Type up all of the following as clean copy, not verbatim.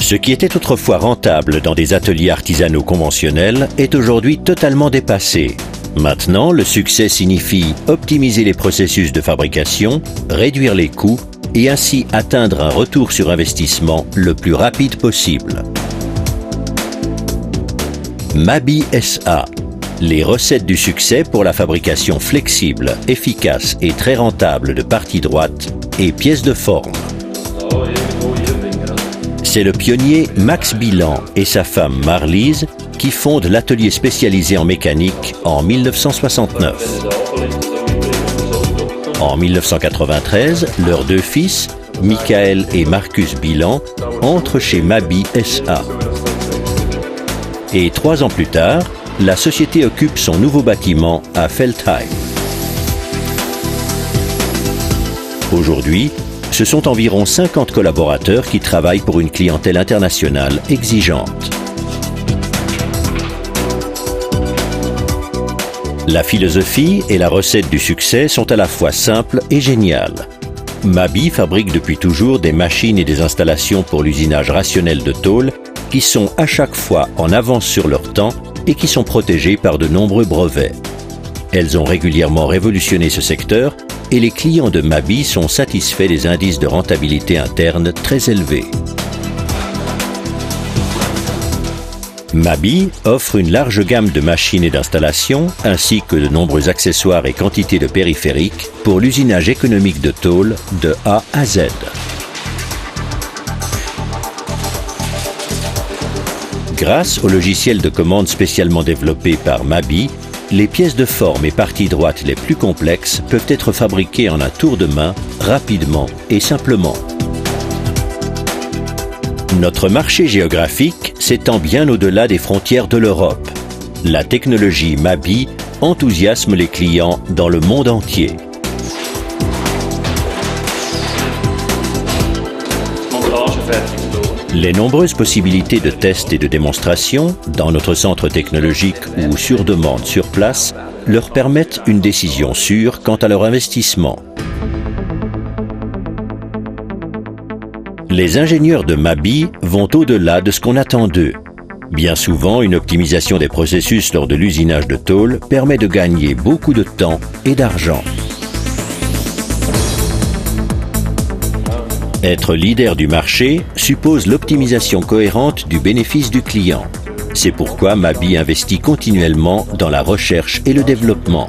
Ce qui était autrefois rentable dans des ateliers artisanaux conventionnels est aujourd'hui totalement dépassé. Maintenant, le succès signifie optimiser les processus de fabrication, réduire les coûts et ainsi atteindre un retour sur investissement le plus rapide possible. Mabi SA. Les recettes du succès pour la fabrication flexible, efficace et très rentable de parties droites et pièces de forme. C'est le pionnier Max Bilan et sa femme Marlise qui fondent l'atelier spécialisé en mécanique en 1969. En 1993, leurs deux fils, Michael et Marcus Bilan, entrent chez Mabi SA. Et 3 ans plus tard, la société occupe son nouveau bâtiment à Veltheim. Aujourd'hui, ce sont environ 50 collaborateurs qui travaillent pour une clientèle internationale exigeante. La philosophie et la recette du succès sont à la fois simples et géniales. Mabi fabrique depuis toujours des machines et des installations pour l'usinage rationnel de tôle qui sont à chaque fois en avance sur leur temps et qui sont protégées par de nombreux brevets. Elles ont régulièrement révolutionné ce secteur et les clients de Mabi sont satisfaits des indices de rentabilité interne très élevés. Mabi offre une large gamme de machines et d'installations ainsi que de nombreux accessoires et quantités de périphériques pour l'usinage économique de tôle de A à Z. Grâce au logiciel de commande spécialement développé par Mabi, les pièces de forme et parties droites les plus complexes peuvent être fabriquées en un tour de main, rapidement et simplement. Notre marché géographique s'étend bien au-delà des frontières de l'Europe. La technologie Mabi enthousiasme les clients dans le monde entier. Les nombreuses possibilités de tests et de démonstration dans notre centre technologique ou sur demande sur place leur permettent une décision sûre quant à leur investissement. Les ingénieurs de Mabi vont au-delà de ce qu'on attend d'eux. Bien souvent, une optimisation des processus lors de l'usinage de tôle permet de gagner beaucoup de temps et d'argent. Être leader du marché suppose l'optimisation cohérente du bénéfice du client. C'est pourquoi Mabi investit continuellement dans la recherche et le développement.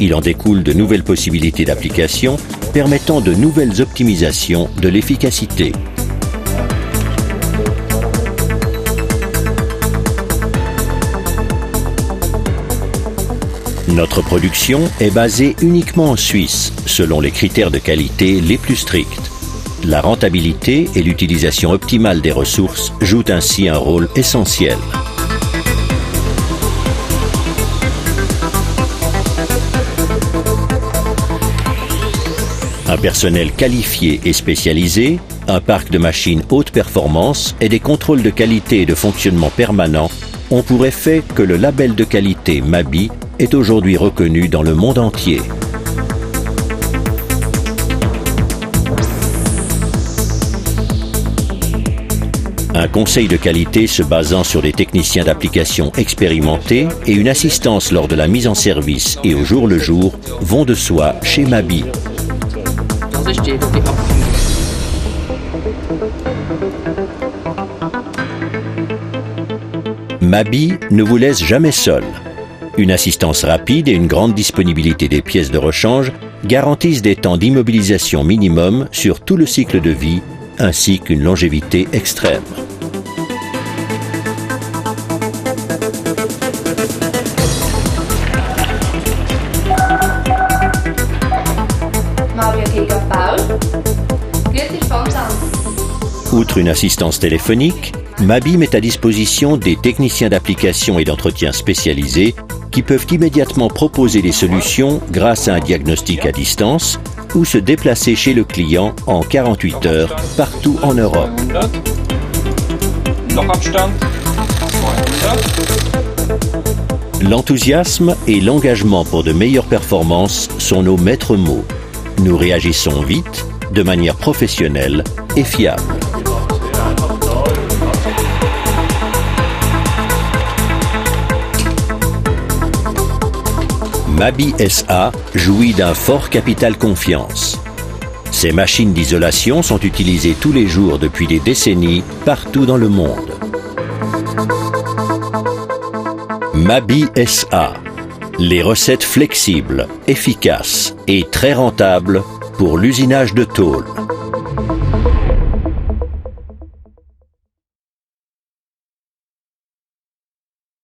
Il en découle de nouvelles possibilités d'application permettant de nouvelles optimisations de l'efficacité. Notre production est basée uniquement en Suisse, selon les critères de qualité les plus stricts. La rentabilité et l'utilisation optimale des ressources jouent ainsi un rôle essentiel. Un personnel qualifié et spécialisé, un parc de machines haute performance et des contrôles de qualité et de fonctionnement permanents ont pour effet que le label de qualité Mabi est aujourd'hui reconnu dans le monde entier. Un conseil de qualité se basant sur des techniciens d'application expérimentés et une assistance lors de la mise en service et au jour le jour vont de soi chez Mabi. Mabi ne vous laisse jamais seul. Une assistance rapide et une grande disponibilité des pièces de rechange garantissent des temps d'immobilisation minimum sur tout le cycle de vie ainsi qu'une longévité extrême. Outre une assistance téléphonique, Mabi met à disposition des techniciens d'application et d'entretien spécialisés qui peuvent immédiatement proposer des solutions grâce à un diagnostic à distance ou se déplacer chez le client en 48 heures partout en Europe. L'enthousiasme et l'engagement pour de meilleures performances sont nos maîtres mots. Nous réagissons vite, de manière professionnelle et fiable. Mabi SA jouit d'un fort capital confiance. Ces machines d'isolation sont utilisées tous les jours depuis des décennies partout dans le monde. Mabi SA. Les recettes flexibles, efficaces et très rentables pour l'usinage de tôle.